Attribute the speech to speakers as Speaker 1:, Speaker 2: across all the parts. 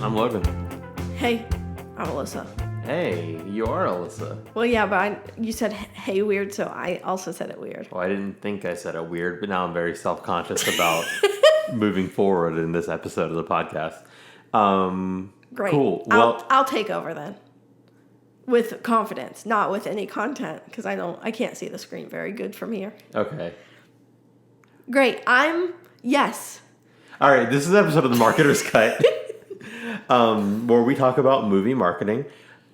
Speaker 1: I'm Logan.
Speaker 2: Hey, I'm Alyssa.
Speaker 1: Hey, you are Alyssa.
Speaker 2: Well, yeah, but you said hey weird, so I also said it weird.
Speaker 1: Well, I didn't think I said it weird, but now I'm very self-conscious about moving forward in this episode of the podcast.
Speaker 2: Great.
Speaker 1: Cool. Well,
Speaker 2: I'll take over then. With confidence, not with any content, because I can't see the screen very good from here.
Speaker 1: okay.
Speaker 2: Great. Yes.
Speaker 1: All right, this is an episode of The Marketer's Cut, where we talk about movie marketing.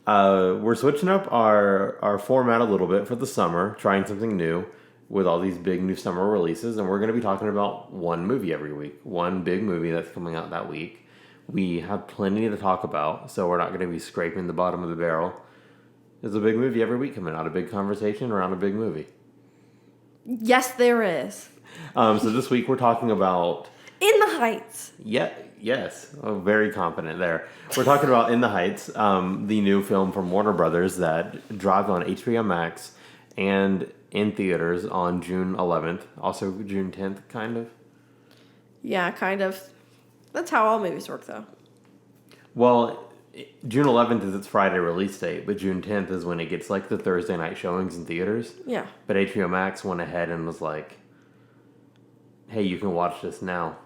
Speaker 1: We're switching up our format a little bit for the summer, trying something new with all these big new summer releases, and we're going to be talking about one movie every week, one big movie that's coming out that week. We have plenty to talk about, so we're not going to be scraping the bottom of the barrel. There's a big movie every week coming out, a big conversation around a big movie.
Speaker 2: Yes, there is.
Speaker 1: So this week we're talking about...
Speaker 2: In the Heights.
Speaker 1: Yes. Oh, very confident there. We're talking about In the Heights, the new film from Warner Brothers that dropped on HBO Max and in theaters on June 11th. Also June 10th, kind of.
Speaker 2: Yeah, kind of. That's how all movies work, though.
Speaker 1: Well, June 11th is its Friday release date, but June 10th is when it gets like the Thursday night showings in theaters.
Speaker 2: Yeah.
Speaker 1: But HBO Max went ahead and was like, hey, you can watch this now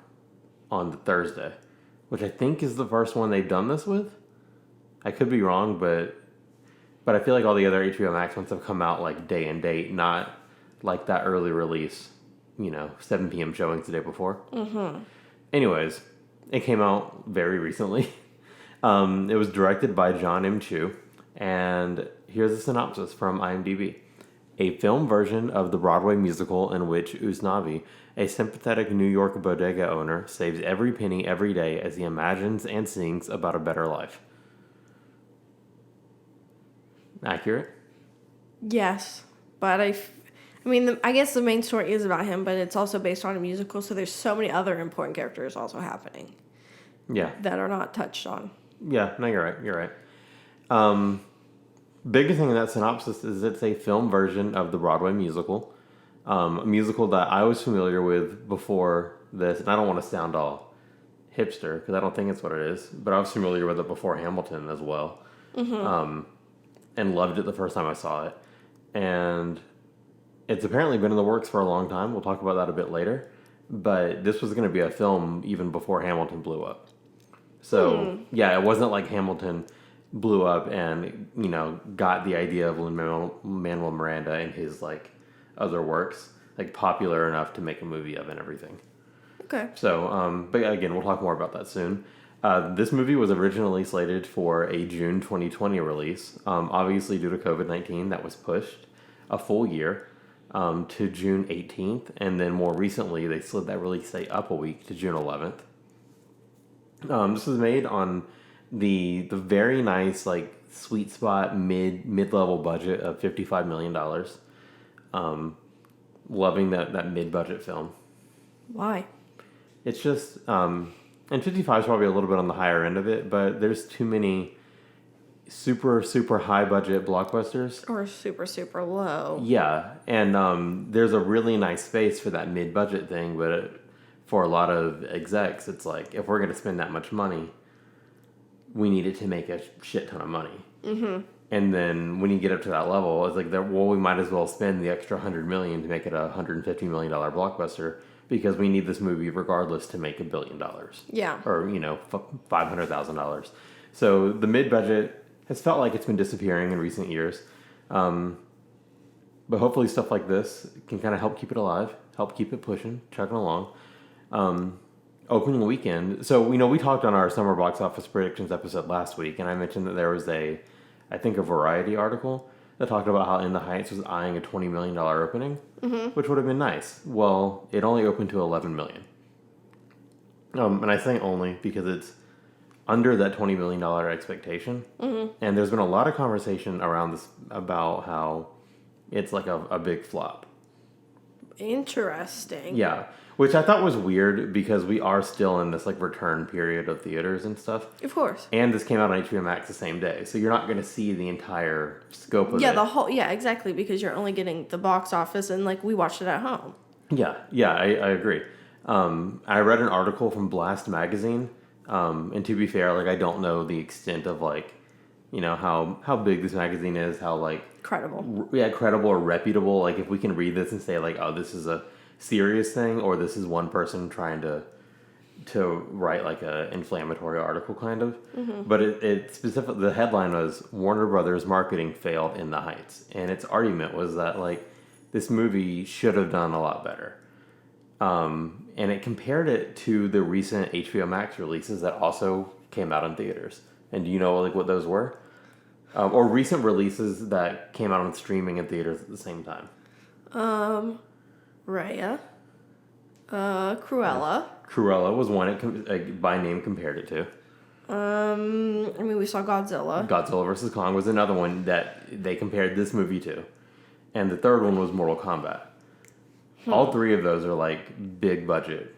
Speaker 1: on the Thursday, which I think is the first one they've done this with. I could be wrong, but I feel like all the other HBO Max ones have come out like day and date, not like that early release, 7 p.m. showings the day before. Mm-hmm. Anyways, it came out very recently. It was directed by John M. Chu, and here's a synopsis from IMDb. A film version of the Broadway musical in which Usnavi, a sympathetic New York bodega owner, saves every penny every day as he imagines and sings about a better life. Accurate?
Speaker 2: Yes, but I guess the main story is about him, but it's also based on a musical, so there's so many other important characters also happening.
Speaker 1: Yeah.
Speaker 2: That are not touched on.
Speaker 1: Yeah, no, you're right. Biggest thing in that synopsis is it's a film version of the Broadway musical. A musical that I was familiar with before this, and I don't want to sound all hipster, because I don't think it's what it is, but I was familiar with it before Hamilton as well. Mm-hmm. And loved it the first time I saw it. And it's apparently been in the works for a long time. We'll talk about that a bit later. But this was going to be a film even before Hamilton blew up. So, yeah, it wasn't like Hamilton blew up and, got the idea of Lin-Manuel Miranda and his, other works, popular enough to make a movie of and everything.
Speaker 2: Okay.
Speaker 1: So, but again, we'll talk more about that soon. This movie was originally slated for a June 2020 release. Obviously, due to COVID-19, that was pushed a full year to June 18th. And then more recently, they slid that release date up a week to June 11th. This was made on the very nice, sweet spot, mid-level budget of $55 million. Loving that mid-budget film.
Speaker 2: Why?
Speaker 1: It's just, and 55 is probably a little bit on the higher end of it, but there's too many super, super high-budget blockbusters.
Speaker 2: Or super, super low.
Speaker 1: Yeah, and there's a really nice space for that mid-budget thing, but for a lot of execs, it's like, if we're going to spend that much money, we need it to make a shit ton of money. Mm-hmm. And then when you get up to that level, it's like, we might as well spend the extra $100 million to make it a $150 million blockbuster, because we need this movie regardless to make $1 billion.
Speaker 2: Yeah.
Speaker 1: Or, $500,000. So the mid-budget has felt like it's been disappearing in recent years. But hopefully stuff like this can kind of help keep it alive, help keep it pushing, chugging along. Opening weekend. So, we talked on our summer box office predictions episode last week, and I mentioned that there was a Variety article that talked about how In the Heights was eyeing a $20 million opening, which would have been nice. Well, it only opened to $11 million. And I say only because it's under that $20 million expectation. Mm-hmm. And there's been a lot of conversation around this about how it's like a big flop.
Speaker 2: Interesting.
Speaker 1: Yeah. Which I thought was weird because we are still in this return period of theaters and stuff.
Speaker 2: Of course.
Speaker 1: And this came out on HBO Max the same day. So you're not going to see the entire scope of it.
Speaker 2: Yeah, exactly, because you're only getting the box office and we watched it at home.
Speaker 1: Yeah, I agree. I read an article from Blast Magazine And to be fair, like I don't know the extent of like, how big this magazine is, how like
Speaker 2: Credible.
Speaker 1: credible or reputable. Like if we can read this and say like, oh, this is a serious thing, or this is one person trying to write like a inflammatory article kind of. But it specifically, the headline was Warner Brothers marketing failed in the Heights, and its argument was that like this movie should have done a lot better. And it compared it to the recent HBO Max releases that also came out in theaters. And do you know like what those were? Or recent releases that came out on streaming and theaters at the same time.
Speaker 2: Raya. Cruella.
Speaker 1: Cruella was one it by name compared it to.
Speaker 2: We saw Godzilla.
Speaker 1: Godzilla vs. Kong was another one that they compared this movie to. And the third one was Mortal Kombat. All three of those are like big budget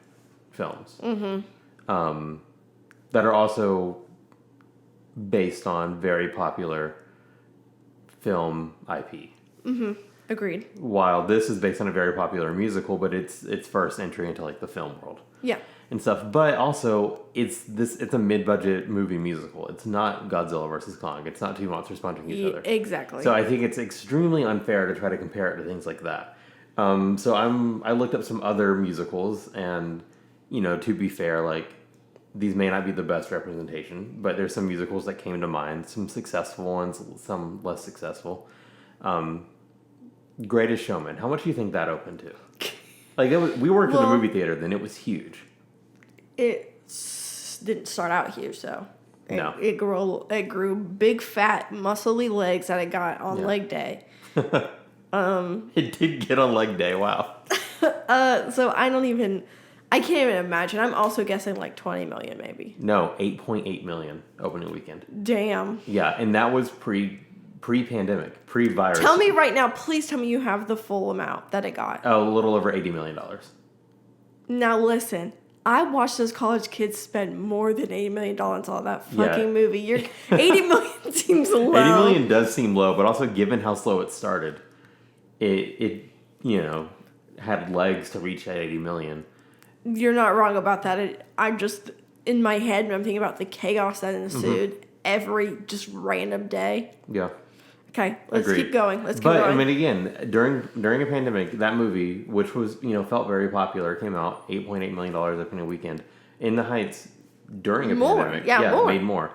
Speaker 1: films. That are also based on very popular film IP.
Speaker 2: Agreed.
Speaker 1: While this is based on a very popular musical, but it's first entry into like the film world.
Speaker 2: Yeah.
Speaker 1: And stuff. But also it's a mid-budget movie musical. It's not Godzilla versus Kong. It's not two monsters punching each other.
Speaker 2: Exactly.
Speaker 1: So I think it's extremely unfair to try to compare it to things like that. So I looked up some other musicals, and to be fair, like these may not be the best representation, but there's some musicals that came to mind, some successful ones, some less successful. Greatest Showman. How much do you think that opened to? Like we worked in a movie theater then. It was huge.
Speaker 2: It didn't start out huge, though.
Speaker 1: No.
Speaker 2: It grew big, fat, muscly legs that it got on leg day.
Speaker 1: It did get on leg day. Wow.
Speaker 2: So I can't even imagine. I'm also guessing like 20 million, maybe.
Speaker 1: No, 8.8 million opening weekend.
Speaker 2: Damn.
Speaker 1: Yeah, and that was pre-pandemic, pre-virus.
Speaker 2: Tell me right now, please tell me you have the full amount that it got.
Speaker 1: A little over $80 million.
Speaker 2: Now listen, I watched those college kids spend more than $80 million on that fucking movie. 80 million seems low.
Speaker 1: 80 million does seem low, but also given how slow it started, it had legs to reach that 80 million.
Speaker 2: You're not wrong about that. I'm just in my head when I'm thinking about the chaos that ensued every just random day.
Speaker 1: Yeah.
Speaker 2: Okay, let's keep going. Let's keep
Speaker 1: going.
Speaker 2: But
Speaker 1: I mean, again, during a pandemic, that movie, which was felt very popular, came out $8.8 million opening weekend. In the Heights during a pandemic,
Speaker 2: more.
Speaker 1: Made more.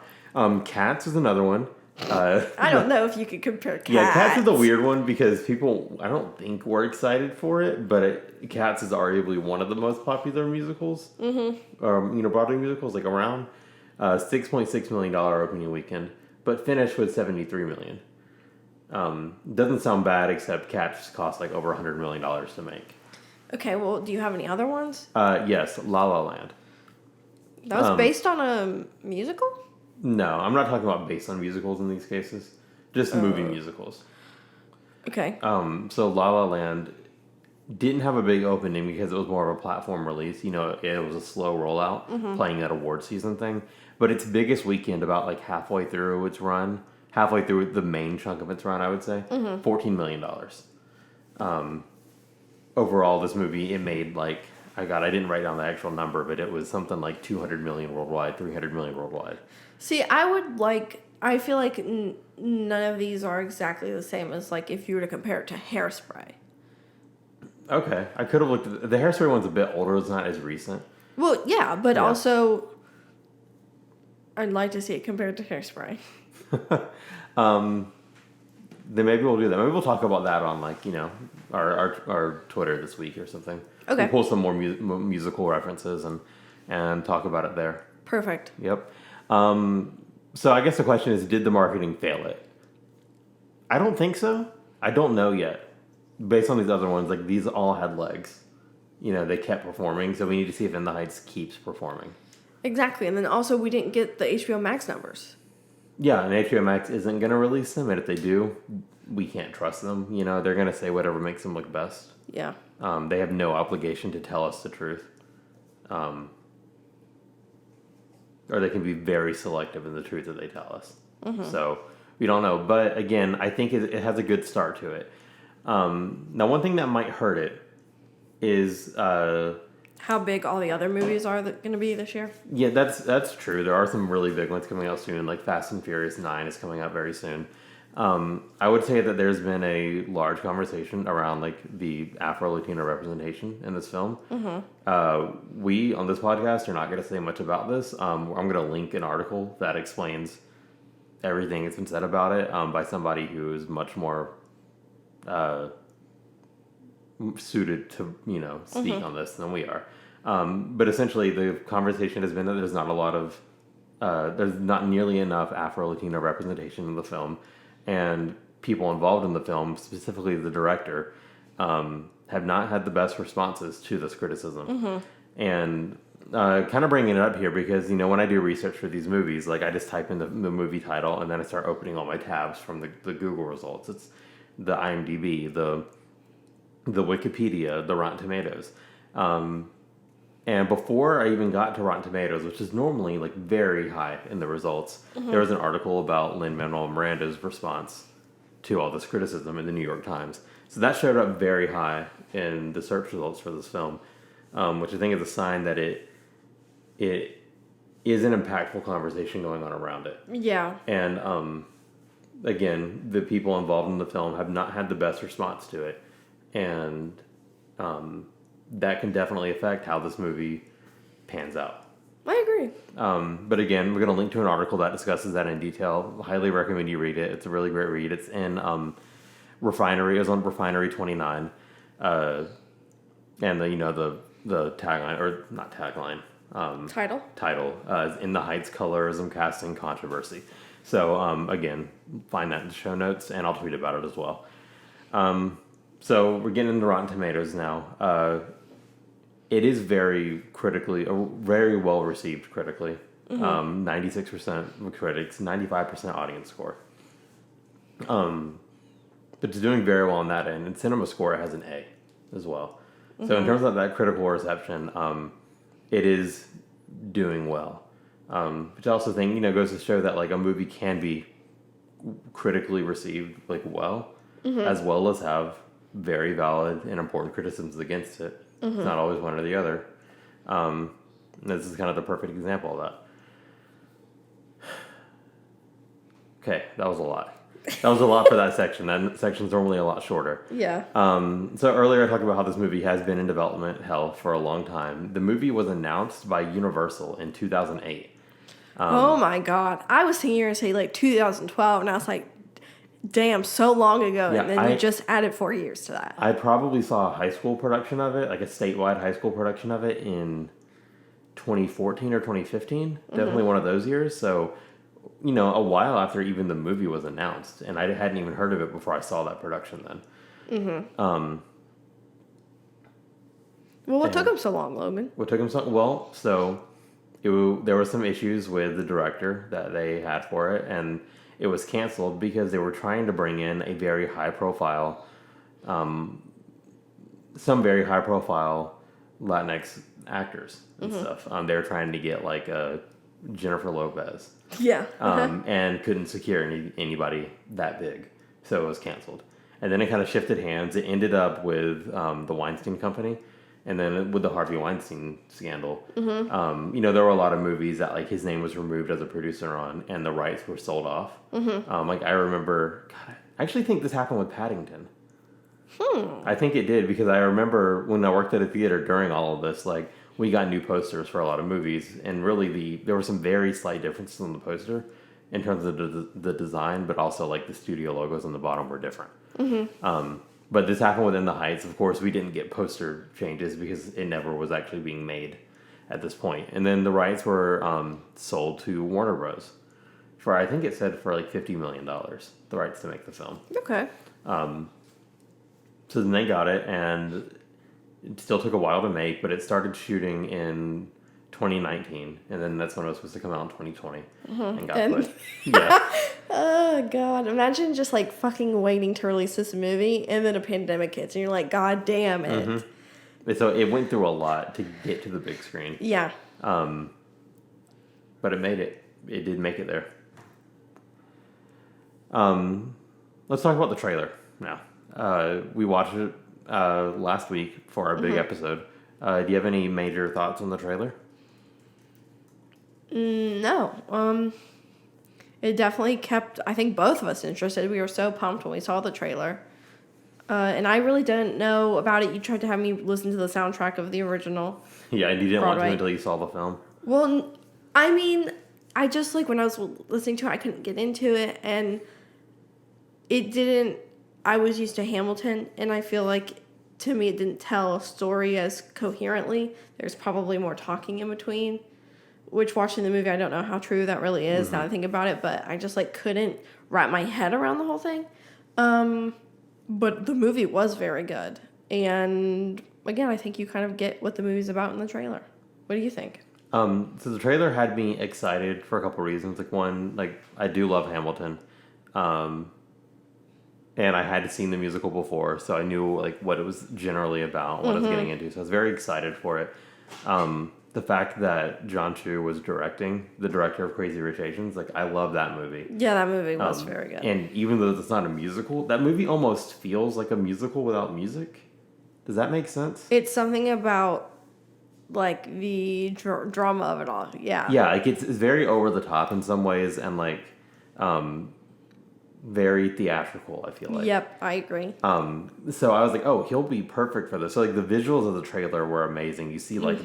Speaker 1: Cats was another one.
Speaker 2: I don't know if you could compare Cats.
Speaker 1: Yeah, Cats is a weird one because people, I don't think, were excited for it, but Cats is arguably one of the most popular musicals. Broadway musicals like around. $6.6 million opening weekend, but finished with $73 million. Doesn't sound bad, except Cats cost like over $100 million to make.
Speaker 2: Okay, well, do you have any other ones?
Speaker 1: Yes, La La Land.
Speaker 2: That was based on a musical?
Speaker 1: No, I'm not talking about based on musicals in these cases. Just movie musicals.
Speaker 2: Okay.
Speaker 1: So La La Land didn't have a big opening because it was more of a platform release. It was a slow rollout, playing that award season thing. But its biggest weekend, about like halfway through its run, halfway through the main chunk of its run, I would say, $14 million. Overall, this movie, it made like, I didn't write down the actual number, but it was something like 200 million worldwide, 300 million worldwide.
Speaker 2: See, I feel like none of these are exactly the same as like if you were to compare it to Hairspray.
Speaker 1: Okay, I could have looked at the Hairspray one's a bit older. It's not as recent.
Speaker 2: Well, yeah, but also I'd like to see it compared to Hairspray.
Speaker 1: Then maybe we'll do that. Maybe we'll talk about that on like our Twitter this week or something.
Speaker 2: Okay.
Speaker 1: We'll pull some more musical references and talk about it there.
Speaker 2: Perfect.
Speaker 1: Yep. So I guess the question is, did the marketing fail it? I don't think so. I don't know yet. Based on these other ones, like these all had legs. They kept performing, so we need to see if In the Heights keeps performing.
Speaker 2: Exactly, and then also we didn't get the HBO Max numbers.
Speaker 1: Yeah, and HBO Max isn't going to release them, and if they do, we can't trust them. They're going to say whatever makes them look best.
Speaker 2: Yeah.
Speaker 1: They have no obligation to tell us the truth. Or they can be very selective in the truth that they tell us. So we don't know. But again, I think it has a good start to it. Now, one thing that might hurt it is
Speaker 2: how big all the other movies are going to be this year.
Speaker 1: Yeah, that's true. There are some really big ones coming out soon, like Fast and Furious 9 is coming out very soon. I would say that there's been a large conversation around like the Afro-Latino representation in this film. We on this podcast are not going to say much about this. I'm going to link an article that explains everything that's been said about it by somebody who is much more suited to speak on this than we are. But essentially, the conversation has been that there's not nearly enough Afro-Latino representation in the film. And people involved in the film, specifically the director, have not had the best responses to this criticism. And kind of bringing it up here because, when I do research for these movies, like I just type in the movie title and then I start opening all my tabs from the Google results. It's the IMDb, the Wikipedia, the Rotten Tomatoes. And before I even got to Rotten Tomatoes, which is normally like very high in the results, there was an article about Lin-Manuel Miranda's response to all this criticism in the New York Times. So that showed up very high in the search results for this film, which I think is a sign that it is an impactful conversation going on around it.
Speaker 2: Yeah.
Speaker 1: And again, the people involved in the film have not had the best response to it. And that can definitely affect how this movie pans out.
Speaker 2: I agree.
Speaker 1: But again, we're going to link to an article that discusses that in detail. Highly recommend you read it. It's a really great read. It's in Refinery. It was on Refinery 29. And the tagline, or not tagline. Title is In the Heights, Colorism, Casting, Controversy. So again, find that in the show notes, and I'll tweet about it as well. So we're getting into Rotten Tomatoes now. It is very well received critically. 96% with critics, 95% audience score. But it's doing very well on that end. And Cinema Score has an A as well. So in terms of that critical reception, it is doing well. Which I also think goes to show that like a movie can be critically received like as well as have very valid and important criticisms against it. It's not always one or the other. This is kind of the perfect example of that. Okay, that was a lot. That was a lot for that section. That section's normally a lot shorter.
Speaker 2: Yeah.
Speaker 1: So earlier I talked about how this movie has been in development hell for a long time. The movie was announced by Universal in 2008.
Speaker 2: Oh my God. I was thinking you were going to say like 2012, and I was like, damn, so long ago.
Speaker 1: Yeah,
Speaker 2: and then you just added 4 years to that.
Speaker 1: I probably saw a high school production of it, like a statewide high school production of it in 2014 or 2015. Definitely one of those years. So, a while after even the movie was announced. And I hadn't even heard of it before I saw that production then.
Speaker 2: Well, what took him so long, Logan?
Speaker 1: What took him so... Well, so there were some issues with the director that they had for it. And it was canceled because they were trying to bring in a very high-profile, some very high-profile Latinx actors and stuff. They were trying to get like a Jennifer Lopez, and couldn't secure anybody that big, so it was canceled. And then it kind of shifted hands. It ended up with the Weinstein Company. And then with the Harvey Weinstein scandal, there were a lot of movies that like his name was removed as a producer on, and the rights were sold off. Like I remember, I actually think this happened with Paddington. I think it did because I remember when I worked at a theater during all of this, like we got new posters for a lot of movies, and really there were some very slight differences on the poster in terms of the design, but also like the studio logos on the bottom were different. But this happened with In the Heights. Of course, we didn't get poster changes because it never was actually being made at this point. And then the rights were sold to Warner Bros. For, I think it said for like $50 million, the rights to make the film.
Speaker 2: Okay.
Speaker 1: So then they got it, and it still took a while to make, but it started shooting in 2019, and then that's when it was supposed to come out in 2020, and got put. Yeah.
Speaker 2: Oh, God. Imagine just, like, fucking waiting to release this movie, and then a pandemic hits, and you're like, God damn it.
Speaker 1: So it went through a lot to get to the big screen.
Speaker 2: Yeah.
Speaker 1: But it made it. It did make it there. Let's talk about the trailer now. We watched it last week for our big episode. Do you have any major thoughts on the trailer?
Speaker 2: No. It definitely kept, I think, both of us interested. We were so pumped when we saw the trailer. And I really didn't know about it. You tried to have me listen to the soundtrack of the original.
Speaker 1: Yeah, and you didn't want
Speaker 2: Broadway.
Speaker 1: to until you saw the film.
Speaker 2: Well, I mean, I just, like, when I was listening to it, I couldn't get into it. And it didn't, I was used to Hamilton. And I feel like, to me, it didn't tell a story as coherently. There's probably more talking in between. Which, watching the movie, I don't know how true that really is now that I think about it, but I just, like, couldn't wrap my head around the whole thing. But the movie was very good. And, again, I think you kind of get what the movie's about in the trailer. What do you think?
Speaker 1: So the trailer had me excited for a couple reasons. Like, one, like, I do love Hamilton. And I had seen the musical before, so I knew, like, what it was generally about, what I was getting into. So I was very excited for it. The fact that John Chu was directing, the director of Crazy Rich Asians, like, I love that movie.
Speaker 2: Yeah, that movie was very good.
Speaker 1: And even though it's not a musical, that movie almost feels like a musical without music. Does that make sense?
Speaker 2: It's something about, like, the drama of it all. Yeah.
Speaker 1: Yeah, like, it's very over the top in some ways and, like, very theatrical, I feel like.
Speaker 2: Yep, I agree.
Speaker 1: So I was like, oh, he'll be perfect for this. So, like, the visuals of the trailer were amazing. You see, like,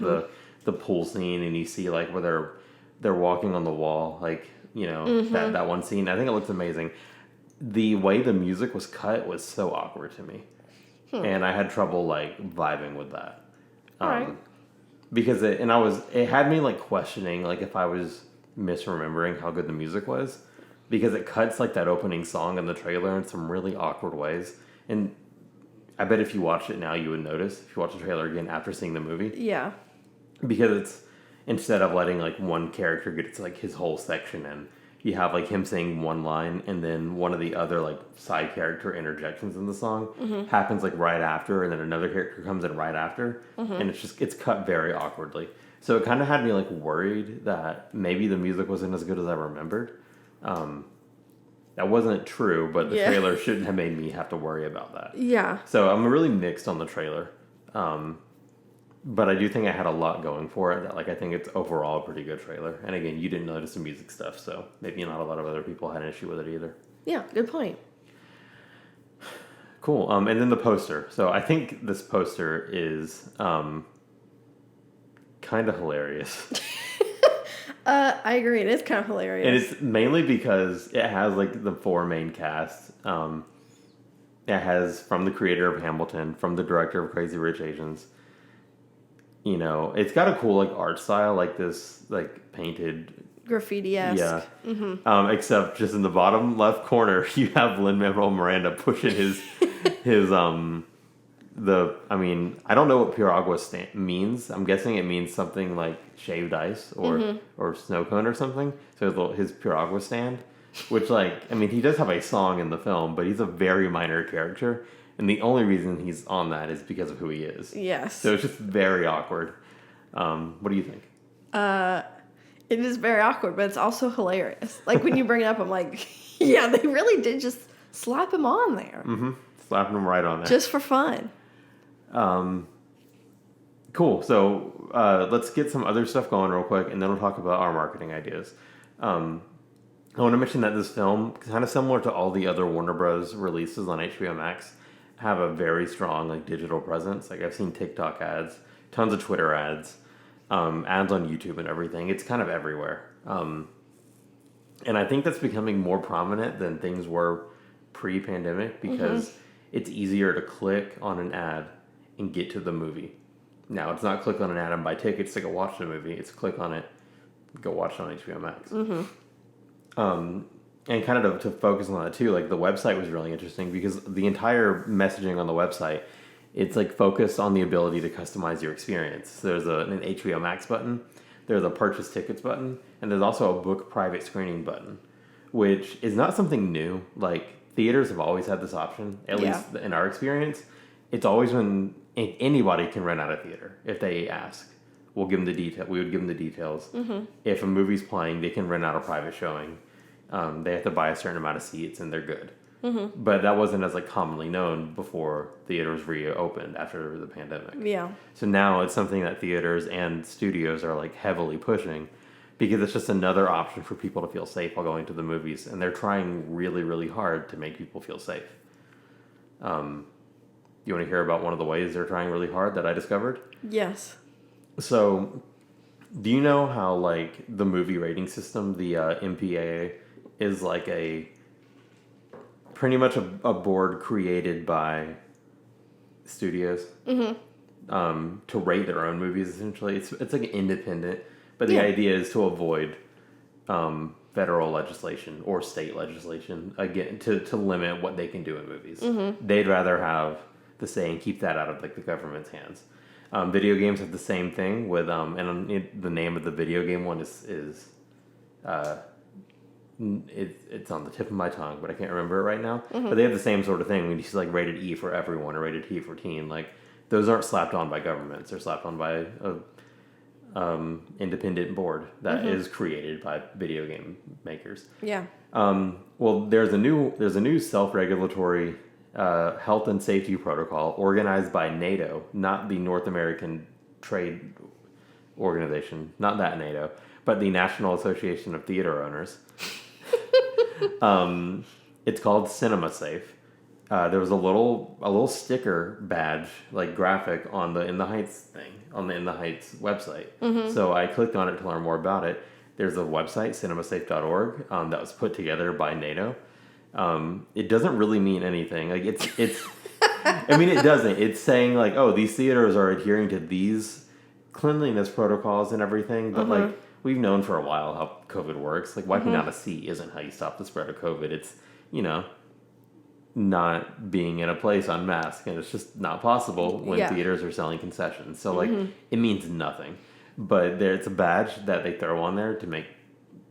Speaker 1: the pool scene, and you see, like, where they're walking on the wall, like, you know, that one scene. I think it looks amazing. The way the music was cut was so awkward to me. And I had trouble, like, vibing with that.
Speaker 2: Right.
Speaker 1: Because it had me, like, questioning, like, if I was misremembering how good the music was. Because it cuts, like, that opening song in the trailer in some really awkward ways. And I bet if you watched it now, you would notice, if you watch the trailer again after seeing the movie.
Speaker 2: Yeah.
Speaker 1: Because it's, instead of letting, like, one character get to, like, his whole section in, you have, like, him saying one line, and then one of the other, like, side character interjections in the song happens, like, right after, and then another character comes in right after, and it's cut very awkwardly. So it kind of had me, like, worried that maybe the music wasn't as good as I remembered. That wasn't true, but the trailer shouldn't have made me have to worry about that.
Speaker 2: Yeah.
Speaker 1: So I'm really mixed on the trailer. But I do think I had a lot going for it. That, like, I think it's overall a pretty good trailer. And again, you didn't notice the music stuff, so maybe not a lot of other people had an issue with it either.
Speaker 2: Yeah, good point.
Speaker 1: Cool. And then the poster. So I think this poster is kind of hilarious.
Speaker 2: I agree. It is kind of hilarious.
Speaker 1: And it's mainly because it has, like, the four main casts. It has from the creator of Hamilton, from the director of Crazy Rich Asians. You know, it's got a cool, like, art style, like this, like, painted
Speaker 2: graffiti-esque.
Speaker 1: Yeah. Except just in the bottom left corner, you have Lin-Manuel Miranda pushing his I mean, I don't know what Piragua means. I'm guessing it means something like shaved ice or snow cone or something. So his Piragua stand, which, like, I mean, he does have a song in the film, but he's a very minor character. And the only reason he's on that is because of who he is.
Speaker 2: Yes.
Speaker 1: So it's just very awkward. What do you think?
Speaker 2: It is very awkward, but it's also hilarious. Like, when you bring it up, I'm like, yeah, they really did just slap him on there.
Speaker 1: Slapping him right on there.
Speaker 2: Just for fun.
Speaker 1: Cool. So let's get some other stuff going real quick, and then we'll talk about our marketing ideas. I want to mention that this film, kind of similar to all the other Warner Bros. Releases on HBO Max, have a very strong, like, digital presence. Like, I've seen TikTok ads, tons of Twitter ads, ads on YouTube and everything. It's kind of everywhere. And I think that's becoming more prominent than things were pre-pandemic because it's easier to click on an ad and get to the movie. Now, it's not click on an ad and buy tickets to go watch the movie. It's click on it, go watch it on HBO Max. And kind of to focus on that too, like, the website was really interesting because the entire messaging on the website, it's, like, focused on the ability to customize your experience. So there's an HBO Max button, there's a purchase tickets button, and there's also a book private screening button, which is not something new. Like, theaters have always had this option, at least in our experience. It's always when anybody can rent out a theater if they ask. We would give them the details. If a movie's playing, they can rent out a private showing. They have to buy a certain amount of seats, and they're good. but that wasn't as like commonly known before theaters reopened after the pandemic.
Speaker 2: Yeah.
Speaker 1: So now it's something that theaters and studios are like heavily pushing because it's just another option for people to feel safe while going to the movies, and they're trying really, really hard to make people feel safe. You want to hear about one of the ways they're trying really hard that I discovered?
Speaker 2: Yes.
Speaker 1: So, do you know how like the movie rating system, the MPAA, is like a pretty much a board created by studios to rate their own movies. Essentially, it's like independent, but the idea is to avoid federal legislation or state legislation again to limit what they can do in movies. They'd rather have the say and keep that out of like the government's hands. Video games have the same thing with and the name of the video game one is it's on the tip of my tongue, but I can't remember it right now. But they have the same sort of thing. We just like rated E for everyone or rated T for teen. Like those aren't slapped on by governments; they're slapped on by a independent board that is created by video game makers.
Speaker 2: Yeah.
Speaker 1: Well, there's a new self-regulatory health and safety protocol organized by NATO, not the North American Trade Organization, not that NATO, but the National Association of Theater Owners. It's called Cinema Safe. There was a little sticker badge, like graphic on the In the Heights thing, on the In the Heights website. So I clicked on it to learn more about it. There's a website, cinemasafe.org, that was put together by NATO. It doesn't really mean anything. Like it's I mean, it doesn't. It's saying like, oh, these theaters are adhering to these cleanliness protocols and everything, but like we've known for a while how COVID works. Like wiping down a seat isn't how you stop the spread of COVID. It's, not being in a place unmasked, and it's just not possible when theaters are selling concessions. So like it means nothing. But it's a badge that they throw on there to make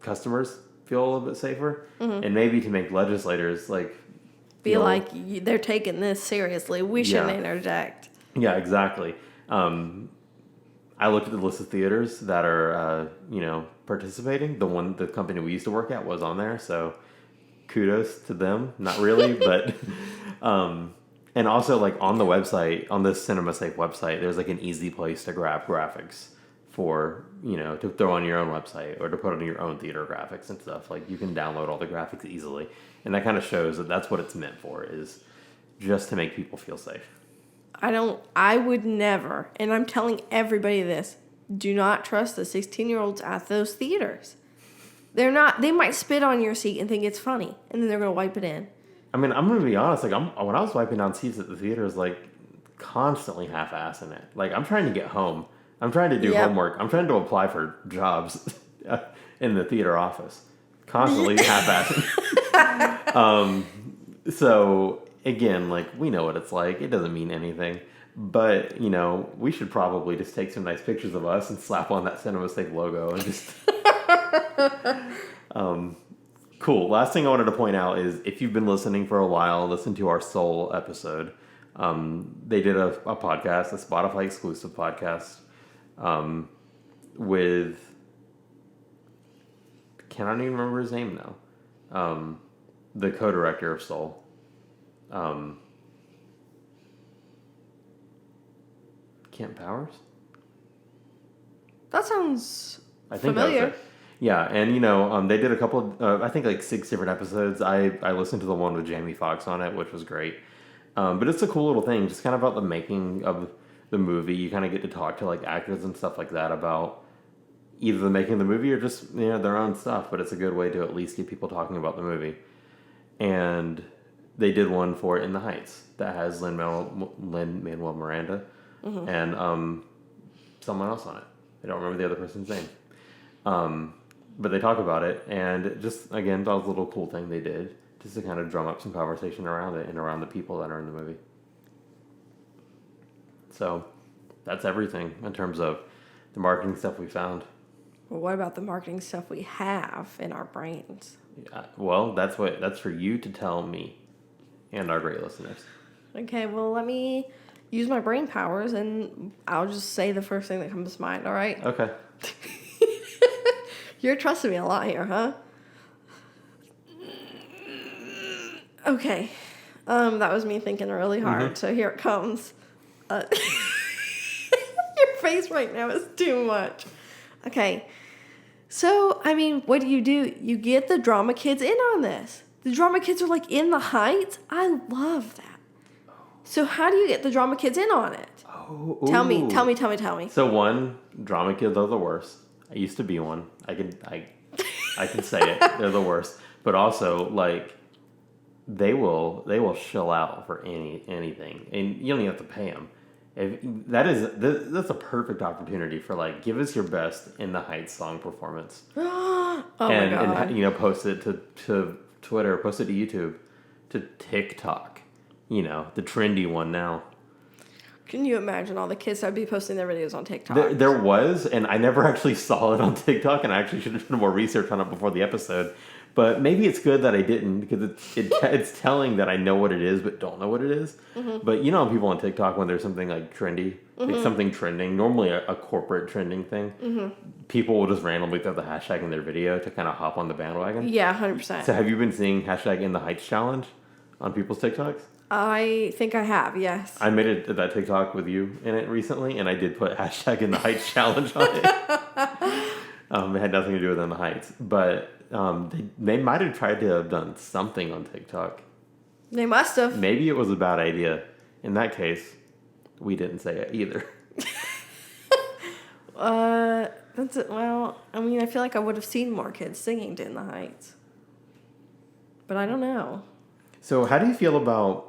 Speaker 1: customers feel a little bit safer, and maybe to make legislators like
Speaker 2: feel like they're taking this seriously. We shouldn't interject.
Speaker 1: Yeah, exactly. I looked at the list of theaters that are participating. The company we used to work at was on there, so kudos to them. Not really, but and also like on the website, on the Cinema Safe website, there's like an easy place to grab graphics for to throw on your own website or to put on your own theater graphics and stuff. Like you can download all the graphics easily, and that kind of shows that that's what it's meant for, is just to make people feel safe.
Speaker 2: I would never, and I'm telling everybody this, do not trust the 16-year-olds at those theaters. They might spit on your seat and think it's funny, and then they're going to wipe it in.
Speaker 1: I mean, I'm going to be honest, like when I was wiping down seats at the theaters, like constantly half-assing it. Like I'm trying to get home. I'm trying to do homework. I'm trying to apply for jobs in the theater office. Constantly half-assing. So again, like we know what it's like. It doesn't mean anything. But, we should probably just take some nice pictures of us and slap on that Cinema Safe logo and just cool. Last thing I wanted to point out is if you've been listening for a while, listen to our Soul episode. They did a podcast, a Spotify exclusive podcast, with, cannot even remember his name now. The co-director of Soul. Kent Powers?
Speaker 2: That sounds familiar.
Speaker 1: That was it. Yeah, and they did a couple of, I think like 6 different episodes. I listened to the one with Jamie Foxx on it, which was great. But it's a cool little thing, just kind of about the making of the movie. You kind of get to talk to like actors and stuff like that about either the making of the movie or just their own stuff. But it's a good way to at least get people talking about the movie. And they did one for In the Heights that has Lin-Manuel Miranda and someone else on it. I don't remember the other person's name. But they talk about it, and just, again, that was a little cool thing they did, just to kind of drum up some conversation around it and around the people that are in the movie. So, that's everything in terms of the marketing stuff we found.
Speaker 2: Well, what about the marketing stuff we have in our brains?
Speaker 1: Well, that's for you to tell me and our great listeners.
Speaker 2: Okay, well, let me use my brain powers, and I'll just say the first thing that comes to mind, all right?
Speaker 1: Okay.
Speaker 2: You're trusting me a lot here, huh? Okay. That was me thinking really hard. So here it comes. Your face right now is too much. Okay. So, I mean, what do? You get the drama kids in on this. The drama kids are like in the Heights. I love that. So how do you get the drama kids in on it?
Speaker 1: Oh,
Speaker 2: Tell me.
Speaker 1: So one, drama kids are the worst. I used to be one. I can say it. They're the worst. But also, like, they will shell out for anything, and you don't even have to pay them. That's a perfect opportunity for, like, give us your best In the Heights song performance.
Speaker 2: Oh my God.
Speaker 1: And post it to Twitter, post it to YouTube, to TikTok. The trendy one now.
Speaker 2: Can you imagine all the kids that would be posting their videos on TikTok?
Speaker 1: There was, and I never actually saw it on TikTok, and I actually should have done more research on it before the episode. But maybe it's good that I didn't, because it's telling that I know what it is, but don't know what it is. Mm-hmm. But people on TikTok, when there's something like trendy, like something trending, normally a corporate trending thing, people will just randomly throw the hashtag in their video to kind of hop on the bandwagon.
Speaker 2: Yeah, 100%.
Speaker 1: So have you been seeing hashtag In the Heights challenge on people's TikToks?
Speaker 2: I think I have, yes.
Speaker 1: I made it that TikTok with you in it recently, and I did put hashtag In the Heights challenge on it. It had nothing to do with In the Heights, but they might have tried to have done something on TikTok.
Speaker 2: They must have.
Speaker 1: Maybe it was a bad idea. In that case, we didn't say it either.
Speaker 2: That's it. Well, I mean, I feel like I would have seen more kids singing to In the Heights, but I don't know.
Speaker 1: So, how do you feel about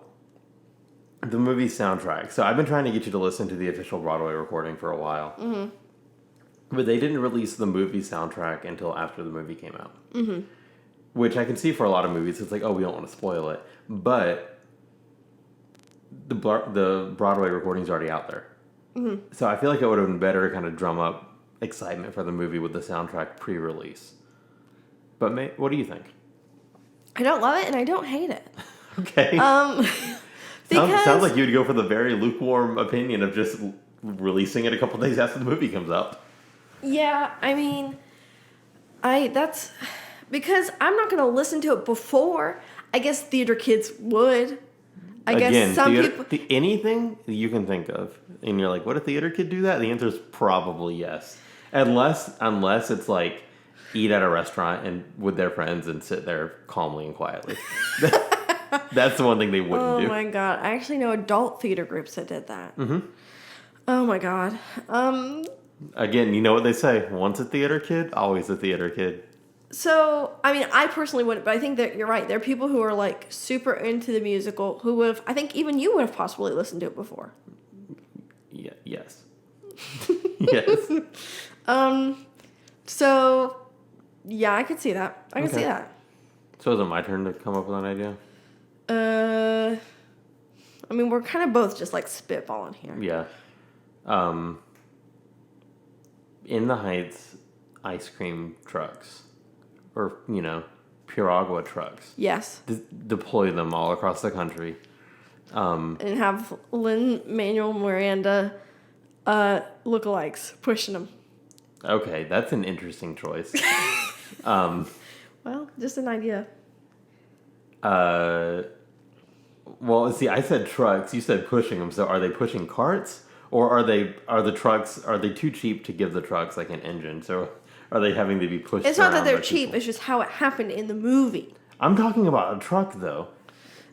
Speaker 1: the movie soundtrack? So, I've been trying to get you to listen to the official Broadway recording for a while. Mm-hmm. But they didn't release the movie soundtrack until after the movie came out. Mm-hmm. Which I can see for a lot of movies. It's like, oh, we don't want to spoil it. But the Broadway recording's already out there. Mm-hmm. So I feel like it would have been better to kind of drum up excitement for the movie with the soundtrack pre-release. But what do you think?
Speaker 2: I don't love it and I don't hate it.
Speaker 1: Okay.
Speaker 2: Because
Speaker 1: sounds like you'd go for the very lukewarm opinion of just releasing it a couple days after the movie comes out.
Speaker 2: Yeah, I mean, that's because I'm not going to listen to it before. I guess theater kids would. I guess some people.
Speaker 1: Anything you can think of, and you're like, would a theater kid do that? The answer is probably yes. Unless it's like eat at a restaurant and with their friends and sit there calmly and quietly. That's the one thing they wouldn't do.
Speaker 2: Oh my God. I actually know adult theater groups that did that. Mm-hmm. Oh my God.
Speaker 1: Again, you know what they say. Once a theater kid, always a theater kid.
Speaker 2: So, I mean, I personally wouldn't, but I think that you're right. There are people who are like super into the musical who would have, I think even you would have possibly listened to it before.
Speaker 1: Yeah, yes. Yes.
Speaker 2: So, yeah, I could see that. I can see that.
Speaker 1: So is it my turn to come up with an idea?
Speaker 2: I mean, we're kind of both just like spitballing here.
Speaker 1: Yeah. In the Heights ice cream trucks, or, Piragua trucks.
Speaker 2: Yes.
Speaker 1: Deploy them all across the country.
Speaker 2: And have Lin-Manuel Miranda lookalikes pushing them.
Speaker 1: Okay, that's an interesting choice.
Speaker 2: Well, just an idea.
Speaker 1: Well, see, I said trucks. You said pushing them. So are they pushing carts? Or are the trucks too cheap to give the trucks like an engine? So are they having to be pushed?
Speaker 2: It's not that they're cheap. People? It's just how it happened in the movie.
Speaker 1: I'm talking about a truck, though.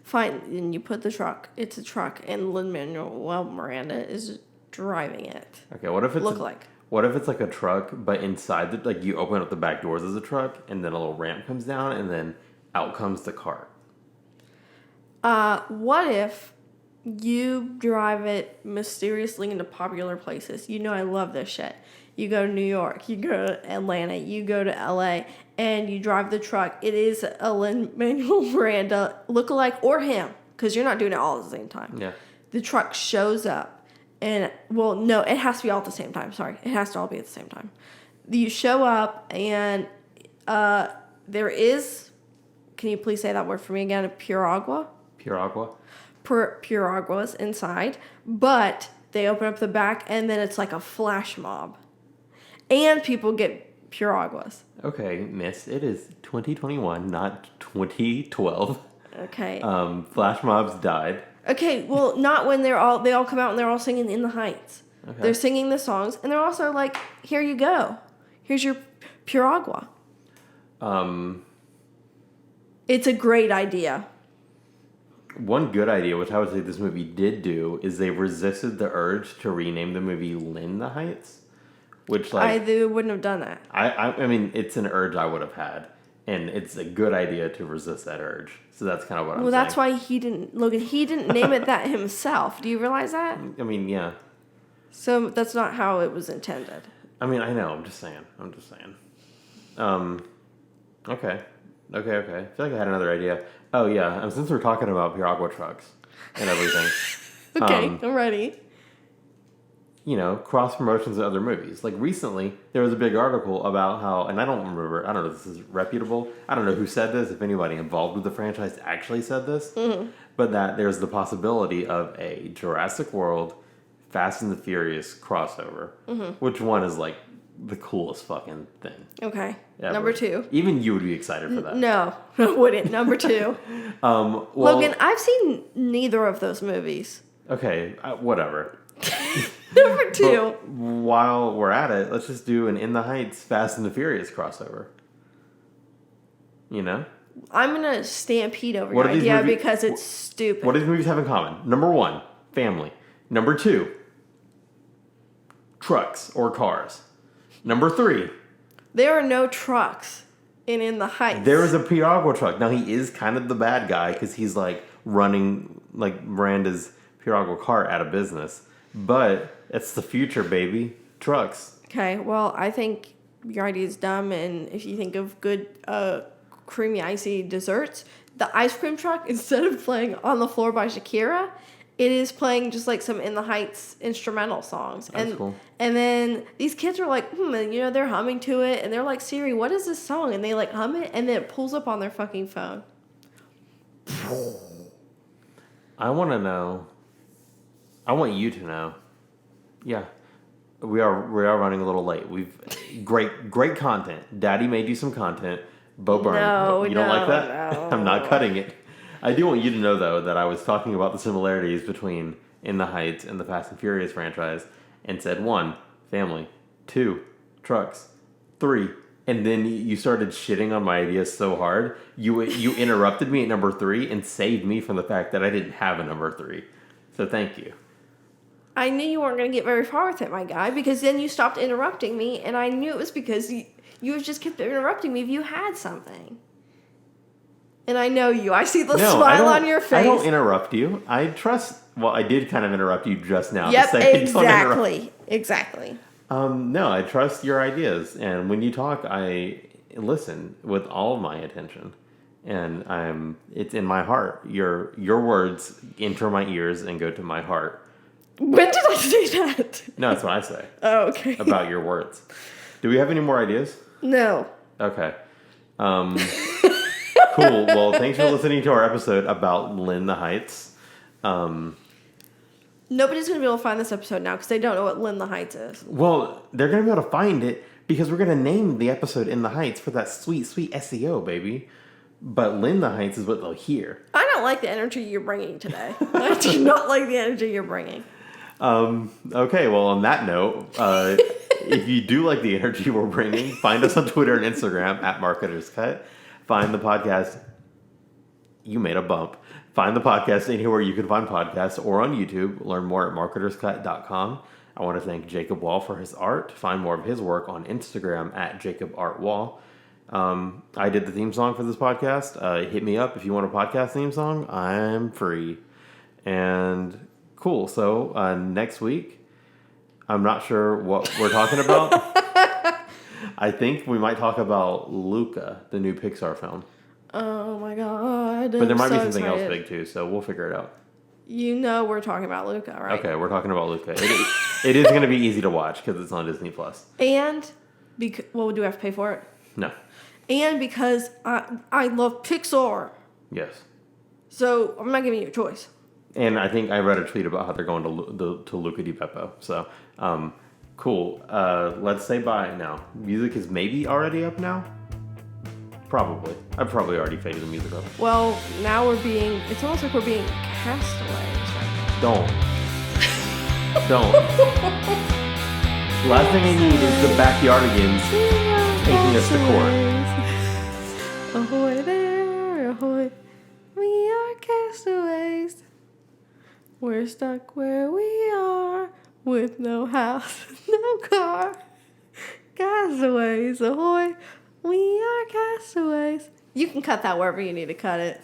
Speaker 2: Fine, and you put the truck. It's a truck, and Lin-Manuel Miranda is driving it.
Speaker 1: Okay, what if it's What if it's like a truck, but inside like you open up the back doors as a truck, and then a little ramp comes down, and then out comes the cart?
Speaker 2: What if you drive it mysteriously into popular places? I love this shit. You go to New York, you go to Atlanta, you go to LA, and you drive the truck. It is a Lin-Manuel Miranda lookalike or him, because you're not doing it all at the same time.
Speaker 1: Yeah.
Speaker 2: The truck shows up, and, well, no, it has to be all at the same time. Sorry. It has to all be at the same time. You show up, and there is, can you please say that word for me again? Piragua?
Speaker 1: Piragua?
Speaker 2: Piraguas inside, but they open up the back, and then it's like a flash mob. And people get Piraguas.
Speaker 1: Okay, miss, it is 2021, not 2012.
Speaker 2: Okay.
Speaker 1: Flash mobs died.
Speaker 2: Okay, well, not when they all come out and they're all singing In the Heights. Okay. They're singing the songs, and they're also like, here you go. Here's your Piragua. It's a great idea.
Speaker 1: One good idea, which I would say this movie did do, is they resisted the urge to rename the movie Lin the Heights, which
Speaker 2: they wouldn't have done that.
Speaker 1: I mean, it's an urge I would have had, and it's a good idea to resist that urge. So that's kind of what I'm saying.
Speaker 2: Well, that's why he didn't name it that himself. Do you realize that?
Speaker 1: I mean, yeah.
Speaker 2: So that's not how it was intended.
Speaker 1: I mean, I know. I'm just saying. Okay. I feel like I had another idea. Oh, yeah. Since we're talking about Piragua trucks and everything.
Speaker 2: Okay, I'm ready.
Speaker 1: Cross promotions of other movies. Like recently, there was a big article about how, and I don't know if this is reputable. I don't know who said this, if anybody involved with the franchise actually said this, but that there's the possibility of a Jurassic World, Fast and the Furious crossover. Which one is like the coolest fucking thing?
Speaker 2: Okay.
Speaker 1: Ever.
Speaker 2: Number 2.
Speaker 1: Even you would be excited for that.
Speaker 2: No, I wouldn't. Number 2. Logan, I've seen neither of those movies.
Speaker 1: Okay, whatever.
Speaker 2: Number 2.
Speaker 1: But while we're at it, let's just do an In the Heights Fast and the Furious crossover.
Speaker 2: I'm going to stampede over your idea because it's stupid.
Speaker 1: What do these movies have in common? Number 1, family. Number 2, trucks or cars. Number 3,
Speaker 2: there are no trucks in the Heights.
Speaker 1: There is a Piragua truck. Now, he is kind of the bad guy because he's like running like Miranda's Piragua cart out of business. But it's the future, baby. Trucks.
Speaker 2: Okay, well, I think your idea is dumb, and if you think of good creamy, icy desserts, the ice cream truck, instead of playing On the Floor by Shakira, it is playing just like some In the Heights instrumental songs.
Speaker 1: That's cool.
Speaker 2: And then these kids are like, and, they're humming to it, and they're like, Siri, what is this song? And they like hum it, and then it pulls up on their fucking phone.
Speaker 1: I want to know. I want you to know. Yeah. We are running a little late. We've great content. Daddy made you some content. Bo Burnham.
Speaker 2: No,
Speaker 1: you don't like that?
Speaker 2: No.
Speaker 1: I'm not cutting it. I do want you to know, though, that I was talking about the similarities between In the Heights and the Fast and Furious franchise and said 1, family, 2, trucks, 3, and then you started shitting on my ideas so hard, you interrupted me at number 3 and saved me from the fact that I didn't have a number 3. So thank you.
Speaker 2: I knew you weren't going to get very far with it, my guy, because then you stopped interrupting me, and I knew it was because you just kept interrupting me if you had something. And I know you. I see the smile on your face.
Speaker 1: I don't interrupt you. I did kind of interrupt you just now.
Speaker 2: Yep, exactly.
Speaker 1: No, I trust your ideas. And when you talk, I listen with all of my attention. And it's in my heart. Your words enter my ears and go to my heart.
Speaker 2: When did I say that?
Speaker 1: No, that's what I say.
Speaker 2: Oh, okay.
Speaker 1: About your words. Do we have any more ideas?
Speaker 2: No.
Speaker 1: Okay. Cool. Well, thanks for listening to our episode about Lin the Heights.
Speaker 2: Nobody's going to be able to find this episode now because they don't know what Lin the Heights is.
Speaker 1: Well, they're going to be able to find it because we're going to name the episode In the Heights for that sweet, sweet SEO, baby. But Lin the Heights is what they'll hear.
Speaker 2: I don't like the energy you're bringing today. I do not like the energy you're bringing.
Speaker 1: Okay, well, on that note, if you do like the energy we're bringing, find us on Twitter and Instagram at Marketers Cut. Find the podcast. You made a bump. Find the podcast anywhere you can find podcasts or on YouTube. Learn more at marketerscut.com. I want to thank Jacob Wall for his art. Find more of his work on Instagram at Jacob Art Wall. I did the theme song for this podcast. Hit me up if you want a podcast theme song. I'm free. And cool. So next week, I'm not sure what we're talking about. I think we might talk about Luca, the new Pixar film.
Speaker 2: Oh my god.
Speaker 1: But there might be something else big too, so we'll figure it out.
Speaker 2: You know we're talking about Luca, right?
Speaker 1: Okay, we're talking about Luca. It is going to be easy to watch because it's on Disney+.
Speaker 2: And, well, do we have to pay for it?
Speaker 1: No.
Speaker 2: And because I love Pixar.
Speaker 1: Yes.
Speaker 2: So I'm not giving you a choice.
Speaker 1: And I think I read a tweet about how they're going to Luca di Beppo. So, cool. Let's say bye now. Music is maybe already up now. Probably. I've probably already faded the music up.
Speaker 2: Well, now it's almost like we're being castaways right
Speaker 1: Don't. Don't. Last thing I need is the backyardigans taking us to court.
Speaker 2: Ahoy there, ahoy. We are castaways. We're stuck where we are with no house, no car. Castaways, ahoy. We are castaways. You can cut that wherever you need to cut it.